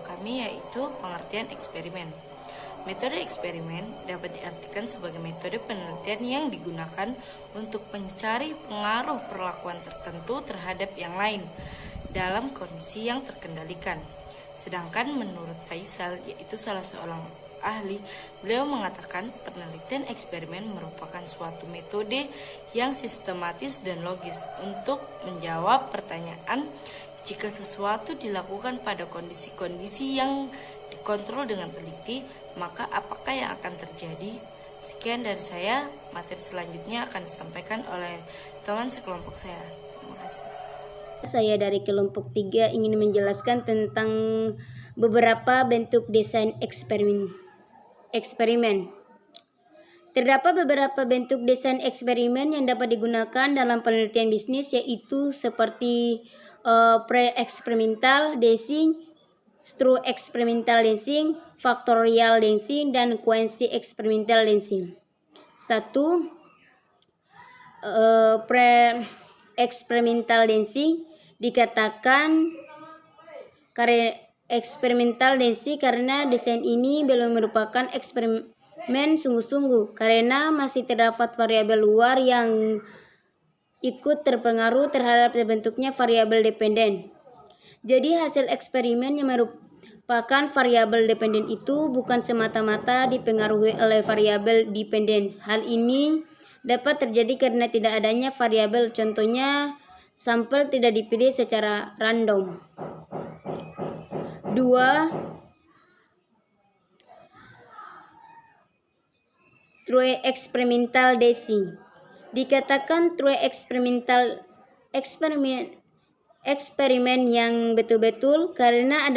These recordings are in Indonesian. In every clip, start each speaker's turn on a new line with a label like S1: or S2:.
S1: kami yaitu pengertian eksperimen. Metode eksperimen dapat diartikan sebagai metode penelitian yang digunakan untuk mencari pengaruh perlakuan tertentu terhadap yang lain dalam kondisi yang terkendalikan. Sedangkan menurut Faisal, yaitu salah seorang ahli, beliau mengatakan penelitian eksperimen merupakan suatu metode yang sistematis dan logis untuk menjawab pertanyaan jika sesuatu dilakukan pada kondisi-kondisi yang dikontrol dengan teliti, maka apakah yang akan terjadi? Sekian dari saya, materi selanjutnya akan disampaikan oleh teman sekelompok saya. Terima kasih.
S2: Saya dari kelompok 3 ingin menjelaskan tentang beberapa bentuk desain eksperimen. Terdapat beberapa bentuk desain eksperimen yang dapat digunakan dalam penelitian bisnis, yaitu seperti pre-experimental densing, through-experimental densing, factorial densing, dan quasi-experimental densing. 1. Pre-experimental densing dikatakan eksperimental densing karena desain ini belum merupakan eksperimen sungguh-sungguh, karena masih terdapat variabel luar yang ikut terpengaruh terhadap terbentuknya variabel dependen. Jadi hasil eksperimen yang merupakan variabel dependen itu bukan semata-mata dipengaruhi oleh variabel dependen. Hal ini dapat terjadi karena tidak adanya variabel, contohnya sampel tidak dipilih secara random. 2. True experimental densing dikatakan true experimental eksperimen yang betul-betul karena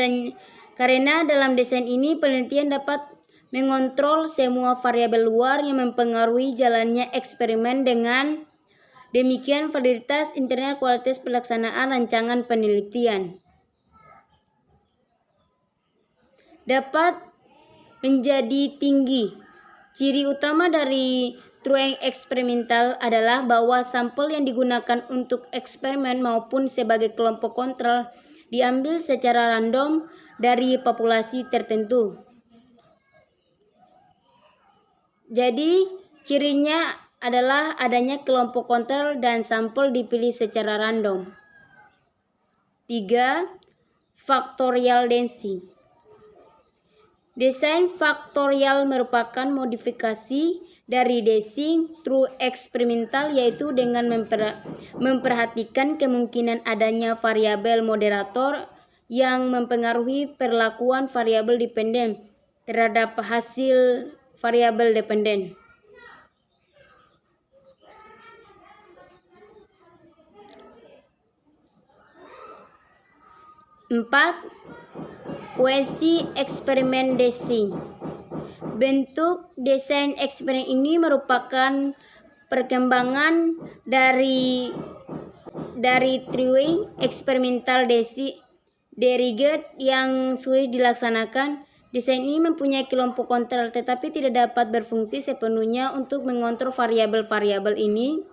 S2: dalam desain ini penelitian dapat mengontrol semua variabel luar yang mempengaruhi jalannya eksperimen. Dengan demikian validitas internal kualitas pelaksanaan rancangan penelitian dapat menjadi tinggi. Ciri utama dari true eksperimental adalah bahwa sampel yang digunakan untuk eksperimen maupun sebagai kelompok kontrol diambil secara random dari populasi tertentu. Jadi, cirinya adalah adanya kelompok kontrol dan sampel dipilih secara random. 3. Factorial densing. Desain faktorial merupakan modifikasi dari densing true eksperimental, yaitu dengan memperhatikan kemungkinan adanya variabel moderator yang mempengaruhi perlakuan variabel dependen terhadap hasil variabel dependen. 4. Quasi eksperimen densing. Bentuk desain eksperimen ini merupakan perkembangan dari true experimental densing derived yang sulit dilaksanakan. Desain ini mempunyai kelompok kontrol tetapi tidak dapat berfungsi sepenuhnya untuk mengontrol variabel-variabel ini.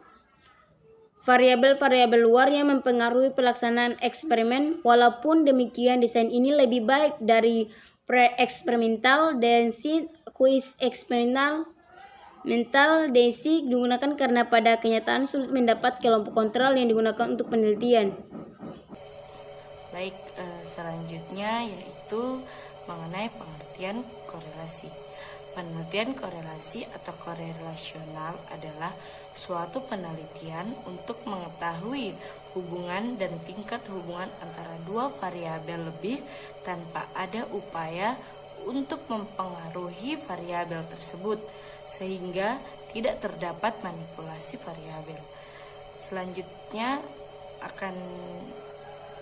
S2: Variabel-variabel luar yang mempengaruhi pelaksanaan eksperimen. Walaupun demikian, desain ini lebih baik dari pre-experimental densing. Quasi-experimental densing digunakan karena pada kenyataan sulit mendapat kelompok kontrol yang digunakan untuk penelitian.
S1: Baik, selanjutnya yaitu mengenai pengertian korelasi. Penelitian korelasi atau korelasional adalah suatu penelitian untuk mengetahui hubungan dan tingkat hubungan antara dua variabel lebih tanpa ada upaya untuk mempengaruhi variabel tersebut, sehingga tidak terdapat manipulasi variabel. Selanjutnya akan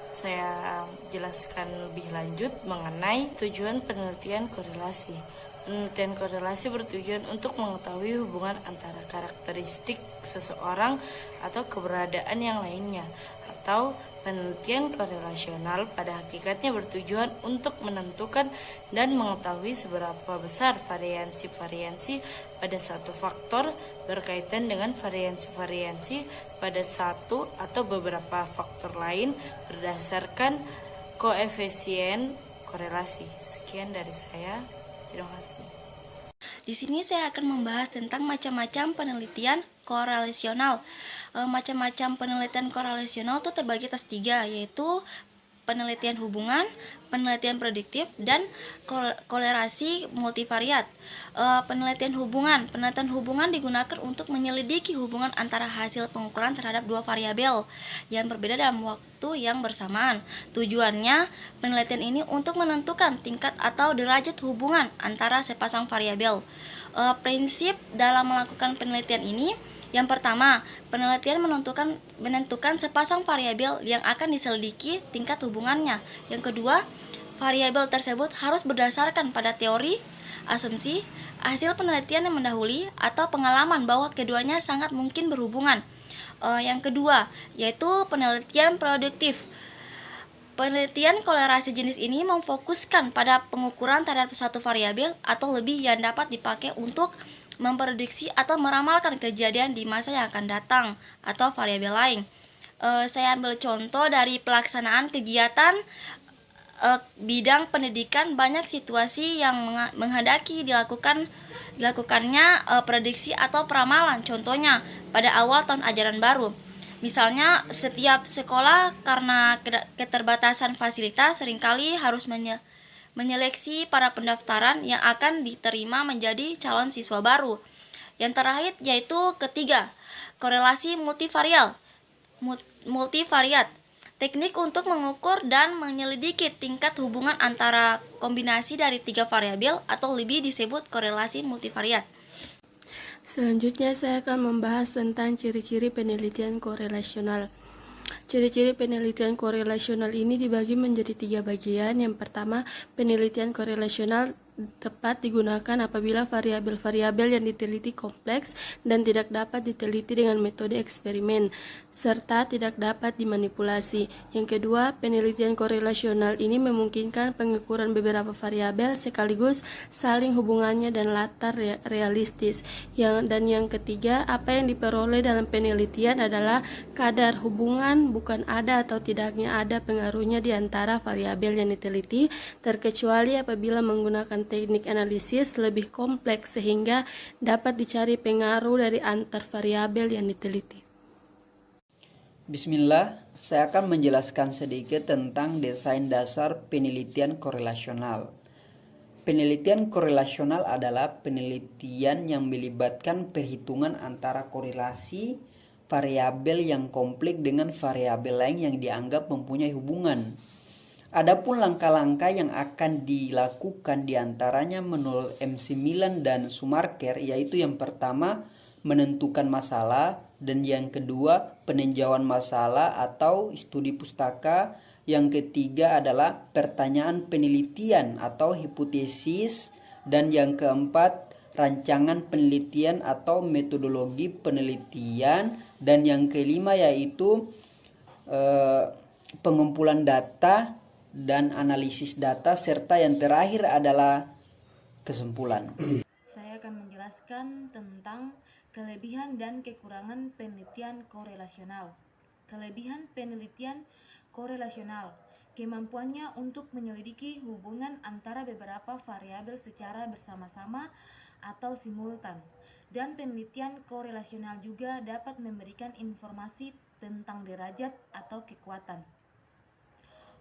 S1: saya jelaskan lebih lanjut mengenai tujuan penelitian korelasi. Penelitian korelasi bertujuan untuk mengetahui hubungan antara karakteristik seseorang atau keberadaan yang lainnya. Atau penelitian korelasional pada hakikatnya bertujuan untuk menentukan dan mengetahui seberapa besar variansi-variansi pada satu faktor berkaitan dengan variansi-variansi pada satu atau beberapa faktor lain berdasarkan koefisien korelasi. Sekian dari saya. Terima kasih.
S3: Di sini saya akan membahas tentang macam-macam penelitian korelasional. Macam-macam penelitian korelasional itu terbagi atas 3, yaitu penelitian hubungan, penelitian prediktif, dan kolerasi multivariat. Penelitian hubungan digunakan untuk menyelidiki hubungan antara hasil pengukuran terhadap dua variabel yang berbeda dalam waktu yang bersamaan. Tujuannya, penelitian ini untuk menentukan tingkat atau derajat hubungan antara sepasang variabel. Prinsip dalam melakukan penelitian ini, yang pertama, penelitian menentukan sepasang variabel yang akan diselidiki tingkat hubungannya. Yang kedua, variabel tersebut harus berdasarkan pada teori, asumsi, hasil penelitian yang mendahului, atau pengalaman bahwa keduanya sangat mungkin berhubungan. Yang kedua, yaitu penelitian produktif. Penelitian kolerasi jenis ini memfokuskan pada pengukuran terhadap satu variabel atau lebih yang dapat dipakai untuk memprediksi atau meramalkan kejadian di masa yang akan datang atau variabel lain. Saya ambil contoh dari pelaksanaan kegiatan bidang pendidikan. Banyak situasi yang menghendaki dilakukannya prediksi atau peramalan. Contohnya pada awal tahun ajaran baru. Misalnya setiap sekolah karena keterbatasan fasilitas seringkali harus menyeleksi para pendaftaran yang akan diterima menjadi calon siswa baru. Yang terakhir yaitu ketiga, korelasi multivariat. Teknik untuk mengukur dan menyelidiki tingkat hubungan antara kombinasi dari 3 variabel atau lebih disebut korelasi multivariat.
S4: Selanjutnya saya akan membahas tentang ciri-ciri penelitian korelasional. Ciri-ciri penelitian korelasional ini dibagi menjadi 3 bagian. Yang pertama, penelitian korelasional tepat digunakan apabila variabel-variabel yang diteliti kompleks dan tidak dapat diteliti dengan metode eksperimen, serta tidak dapat dimanipulasi. Yang kedua, penelitian korelasional ini memungkinkan pengukuran beberapa variabel sekaligus saling hubungannya dan latar realistis. Dan yang ketiga, apa yang diperoleh dalam penelitian adalah kadar hubungan, bukan ada atau tidaknya ada pengaruhnya di antara variabel yang diteliti, terkecuali apabila menggunakan teknik analisis lebih kompleks sehingga dapat dicari pengaruh dari antar variabel yang diteliti.
S5: Bismillah, saya akan menjelaskan sedikit tentang desain dasar penelitian korelasional. Penelitian korelasional adalah penelitian yang melibatkan perhitungan antara korelasi variabel yang kompleks dengan variabel lain yang dianggap mempunyai hubungan. Adapun langkah-langkah yang akan dilakukan diantaranya menurut M9 dan Schumacher, yaitu yang pertama menentukan masalah, dan yang kedua peninjauan masalah atau studi pustaka, yang ketiga adalah pertanyaan penelitian atau hipotesis, dan yang keempat rancangan penelitian atau metodologi penelitian, dan yang kelima yaitu pengumpulan data dan analisis data, serta yang terakhir adalah kesimpulan.
S6: Saya akan menjelaskan tentang kelebihan dan kekurangan penelitian korelasional. Kelebihan penelitian korelasional, kemampuannya untuk menyelidiki hubungan antara beberapa variabel secara bersama-sama atau simultan. Dan penelitian korelasional juga dapat memberikan informasi tentang derajat atau kekuatan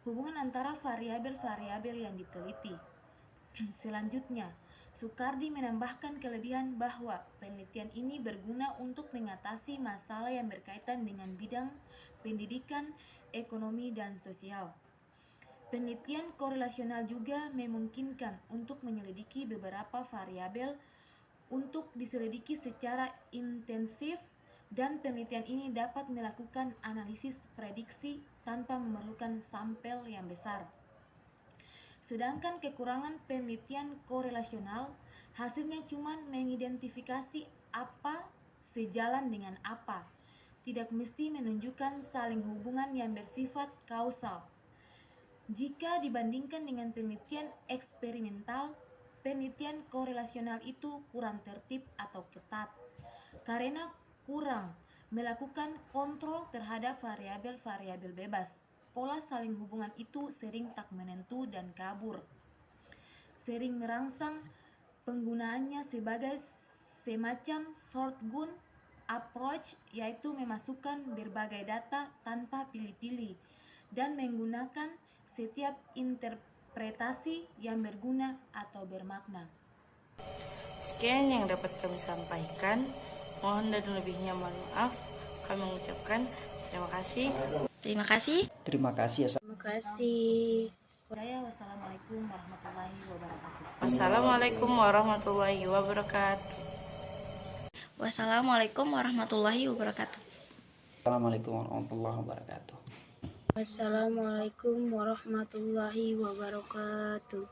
S6: hubungan antara variabel-variabel yang diteliti. Selanjutnya, Soekardi menambahkan kelebihan bahwa penelitian ini berguna untuk mengatasi masalah yang berkaitan dengan bidang pendidikan, ekonomi, dan sosial. Penelitian korelasional juga memungkinkan untuk menyelidiki beberapa variabel untuk diselidiki secara intensif, dan penelitian ini dapat melakukan analisis prediksi tanpa memerlukan sampel yang besar. Sedangkan kekurangan penelitian korelasional, hasilnya cuma mengidentifikasi apa sejalan dengan apa, tidak mesti menunjukkan saling hubungan yang bersifat kausal. Jika dibandingkan dengan penelitian eksperimental, penelitian korelasional itu kurang tertib atau ketat, karena kurang melakukan kontrol terhadap variabel-variabel bebas. pola saling hubungan itu sering tak menentu dan kabur. Sering merangsang penggunaannya sebagai semacam shotgun approach, yaitu memasukkan berbagai data tanpa pilih-pilih dan menggunakan setiap interpretasi yang berguna atau bermakna.
S1: Sekian yang dapat kami sampaikan. Mohon dan lebihnya mohon maaf. Kami mengucapkan terima kasih.
S3: Terima kasih.
S5: Terima kasih ya.
S2: Terima kasih.
S6: Saya wassalamualaikum warahmatullahi wabarakatuh.
S1: Wassalamualaikum warahmatullahi wabarakatuh.
S3: Wassalamualaikum warahmatullahi wabarakatuh.
S5: Assalamualaikum warahmatullahi wabarakatuh.
S2: Wassalamualaikum warahmatullahi wabarakatuh.